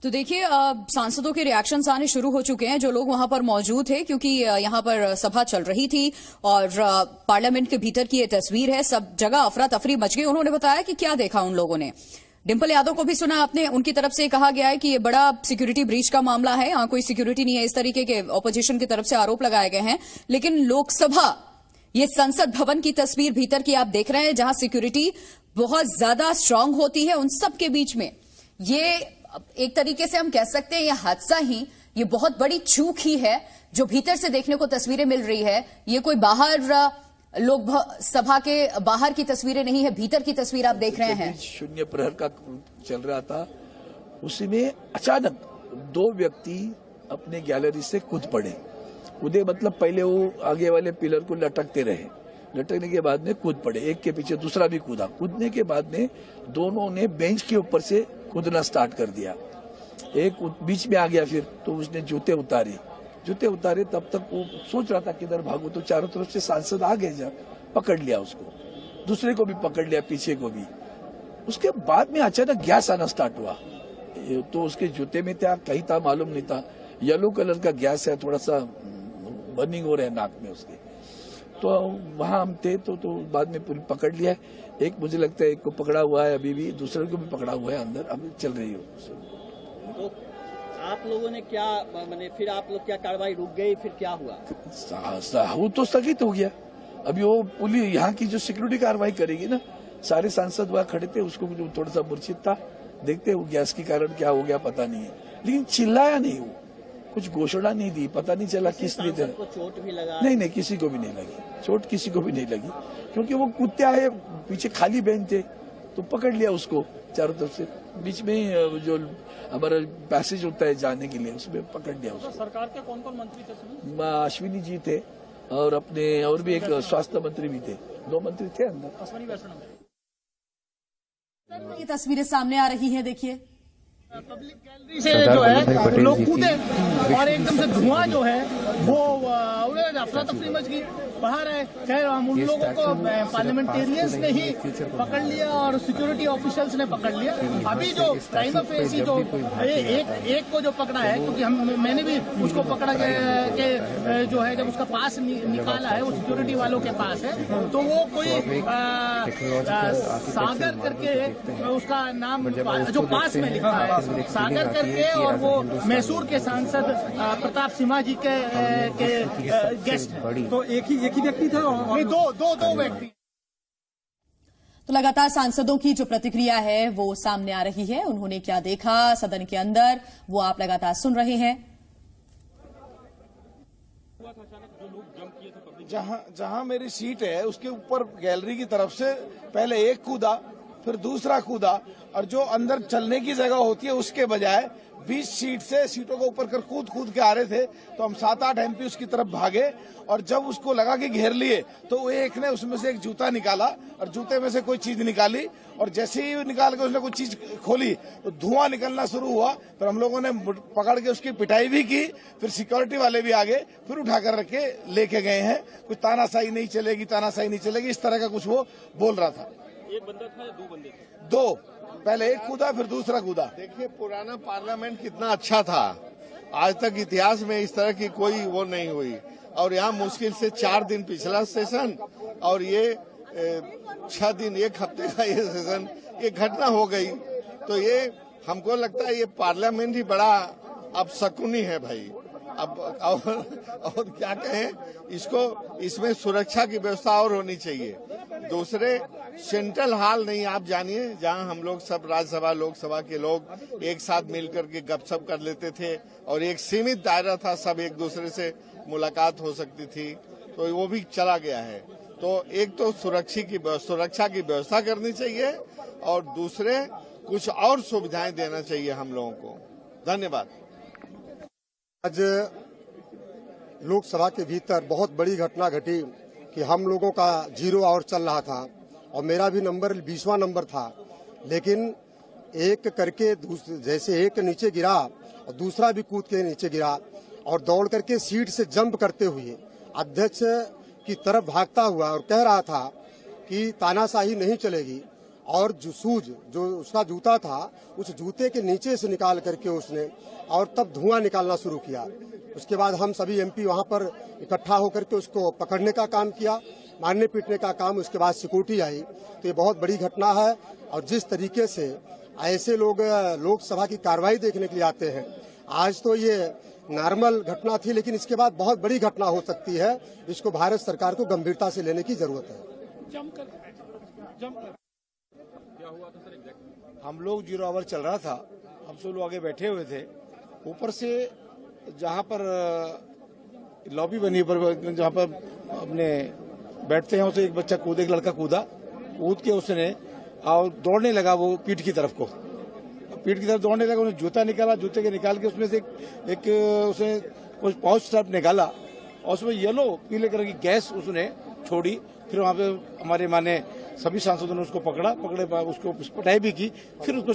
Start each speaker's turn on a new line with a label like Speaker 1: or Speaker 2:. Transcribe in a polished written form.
Speaker 1: तो देखिए सांसदों के रिएक्शंस आने शुरू हो चुके हैं, जो लोग वहां पर मौजूद थे, क्योंकि यहां पर सभा चल रही थी और पार्लियामेंट के भीतर की ये तस्वीर है। सब जगह अफरा तफरी मच गई। उन्होंने बताया कि क्या देखा उन लोगों ने। डिंपल यादव को भी सुना आपने, उनकी तरफ से कहा गया है कि ये बड़ा सिक्योरिटी ब्रीच का मामला है, यहाँ कोई सिक्योरिटी नहीं है, इस तरीके के ऑपोजिशन की तरफ से आरोप लगाए गए हैं। लेकिन लोकसभा, ये संसद भवन की तस्वीर भीतर की आप देख रहे हैं, जहां सिक्योरिटी बहुत ज्यादा स्ट्रांग होती है। उन सब के बीच में ये एक तरीके से हम कह सकते हैं ये हादसा ही, ये बहुत बड़ी चूक ही है जो भीतर से देखने को तस्वीरें मिल रही है। ये कोई बाहर लोग सभा के बाहर की तस्वीरें नहीं है, भीतर की तस्वीर आप देख रहे हैं।
Speaker 2: शून्य प्रहर का चल रहा था, उसी में अचानक दो व्यक्ति अपने गैलरी से कूद पड़े। कूदे मतलब पहले वो आगे वाले पिलर को लटकते रहे, लटकने के बाद में कूद पड़े, एक के पीछे दूसरा भी कूदा। कूदने के बाद में दोनों ने बेंच के ऊपर से कूदना स्टार्ट कर दिया। एक बीच में आ गया, फिर तो उसने जूते उतारे। तब तक वो सोच रहा था किधर भागो, तो चारों तरफ से सांसद आ गए, जब पकड़ लिया उसको, दूसरे को भी पकड़ लिया, पीछे को भी। उसके बाद में अचानक गैस आना स्टार्ट हुआ, तो उसके जूते में था, कहीं था मालूम नहीं था। येलो कलर का गैस है, थोड़ा सा बर्निंग हो रहा है नाक में उसके। तो वहां हम थे, तो बाद में पूरी पकड़ लिया। एक मुझे लगता है एक को पकड़ा हुआ है, अभी भी दूसरे को भी पकड़ा हुआ है, अंदर अभी चल रही हो।
Speaker 3: तो आप लोगों ने क्या मैंने फिर आप लोग क्या कार्रवाई रुक गई, फिर क्या हुआ?
Speaker 2: वो तो स्थगित हो गया। अभी वो पुलिस यहाँ की जो सिक्योरिटी कार्रवाई करेगी ना, सारे सांसद वहाँ खड़े थे, उसको भी थोड़ा सा मूर्छित था, देखते वो गैस के कारण क्या हो गया पता नहीं है, लेकिन चिल्लाया नहीं, वो कुछ घोषणा नहीं दी, पता नहीं चला किस लिए थे।
Speaker 3: चोट भी लगा? नहीं,
Speaker 2: किसी को भी नहीं लगी चोट, किसी को भी नहीं लगी, क्योंकि वो कूदते आए, पीछे खाली बेंच थे, तो पकड़ लिया उसको चारों तरफ से। बीच में जो हमारा पैसेज होता है जाने के लिए, उसमें पकड़ लिया उसको।
Speaker 3: सरकार के कौन कौन मंत्री थे?
Speaker 2: अश्विनी जी थे और अपने और भी एक स्वास्थ्य मंत्री भी थे, 2 मंत्री थे अंदर।
Speaker 1: ये तस्वीरें सामने आ रही हैं, देखिए
Speaker 4: पब्लिक गैलरी से जो है लोग कूदे और एकदम से धुआं जो है वो अफरा तफरी मच गई बाहर है। खैर हम उन लोगों को पार्लियामेंटेरियंस ने ही पकड़ लिया और सिक्योरिटी ऑफिशियल्स ने पकड़ लिया। अभी जो प्राइम फेसी जो एक को जो पकड़ा है, क्योंकि मैंने भी उसको पकड़ा के जो है, जब उसका पास निकाला है, वो सिक्योरिटी वालों के पास है, तो वो कोई सागर करके उसका नाम जो पास में लिखा है, सागर करके, और वो मैसूर के सांसद प्रताप सिम्हा जी के गेस्ट हैं। तो एक ही व्यक्ति था? नहीं, दो व्यक्ति।
Speaker 1: तो लगातार सांसदों की जो प्रतिक्रिया है वो सामने आ रही है। उन्होंने क्या देखा सदन के अंदर, वो आप लगातार सुन रहे हैं।
Speaker 5: जहां मेरी सीट है उसके ऊपर गैलरी की तरफ से पहले एक कूदा, फिर दूसरा कूदा, और जो अंदर चलने की जगह होती है उसके बजाय 20 सीटों को ऊपर कर कूद के आ रहे थे। तो हम 7-8 MP उसकी तरफ भागे, और जब उसको लगा कि घेर लिए, तो एक ने उसमें से एक जूता निकाला और जूते में से कोई चीज निकाली, और जैसे ही निकाल के उसने कोई चीज खोली तो धुआं निकलना शुरू हुआ। फिर हम लोगों ने पकड़ के उसकी पिटाई भी की, फिर सिक्योरिटी वाले भी आ गए, फिर उठाकर रख के लेके गए हैं। कुछ तानाशाही नहीं चलेगी, इस तरह का कुछ वो बोल रहा था।
Speaker 3: एक बंदा था या 2 बंदे थे?
Speaker 5: 2, पहले एक कूदा फिर दूसरा कूदा।
Speaker 6: देखिए पुराना पार्लियामेंट कितना अच्छा था, आज तक इतिहास में इस तरह की कोई वो नहीं हुई। और यहाँ मुश्किल से 4 दिन पिछला सेशन और ये 6 दिन, 1 हफ्ते का ये सेशन, ये घटना हो गई। तो ये हमको लगता है ये पार्लियामेंट ही बड़ा अब शकुनी है भाई। अब और क्या कहें इसको, इसमें सुरक्षा की व्यवस्था और होनी चाहिए। दूसरे सेंट्रल हॉल नहीं, आप जानिए, जहां हम लोग सब राज्यसभा लोकसभा के लोग एक साथ मिलकर के गपशप कर लेते थे, और एक सीमित दायरा था, सब एक दूसरे से मुलाकात हो सकती थी, तो वो भी चला गया है। तो एक तो सुरक्षा की व्यवस्था करनी चाहिए, और दूसरे कुछ और सुविधाएं देना चाहिए हम लोगों को। धन्यवाद।
Speaker 7: आज लोकसभा के भीतर बहुत बड़ी घटना घटी कि हम लोगों का 0 आवर चल रहा था और मेरा भी नंबर 20वां नंबर था, लेकिन एक करके जैसे एक नीचे गिरा और दूसरा भी कूद के नीचे गिरा, और दौड़ करके सीट से जंप करते हुए अध्यक्ष की तरफ भागता हुआ और कह रहा था कि तानाशाही नहीं चलेगी, और जो शूज जो उसका जूता था उस जूते के नीचे से निकाल करके उसने और तब धुआं निकालना शुरू किया। उसके बाद हम सभी एमपी वहां पर इकट्ठा होकर के उसको पकड़ने का काम किया, मारने पीटने का काम। उसके बाद सिक्योरिटी आई। तो ये बहुत बड़ी घटना है। और जिस तरीके से ऐसे लोग लोकसभा की कार्रवाई देखने के लिए आते हैं, आज तो ये नॉर्मल घटना थी, लेकिन इसके बाद बहुत बड़ी घटना हो सकती है। इसको भारत सरकार को गंभीरता से लेने की जरूरत है।
Speaker 5: हम लोग 0 आवर चल रहा था, हम सब लोग आगे बैठे हुए थे। ऊपर से जहाँ पर लॉबी बनी पर जहाँ पर अपने बैठते हैं उसे एक बच्चा कूद, एक लड़का कूद के उसने और दौड़ने लगा वो पीठ की तरफ दौड़ने लगा। उसने जूता निकाला, जूते के निकाल के उसमें से एक उसने कुछ पाउच टाइप निकाला और उसमें येलो पीले कलर की गैस उसने छोड़ी। फिर वहाँ पे हमारे माने सभी सांसदों ने उसको पकड़े, उसको पिटाई भी की। फिर उसको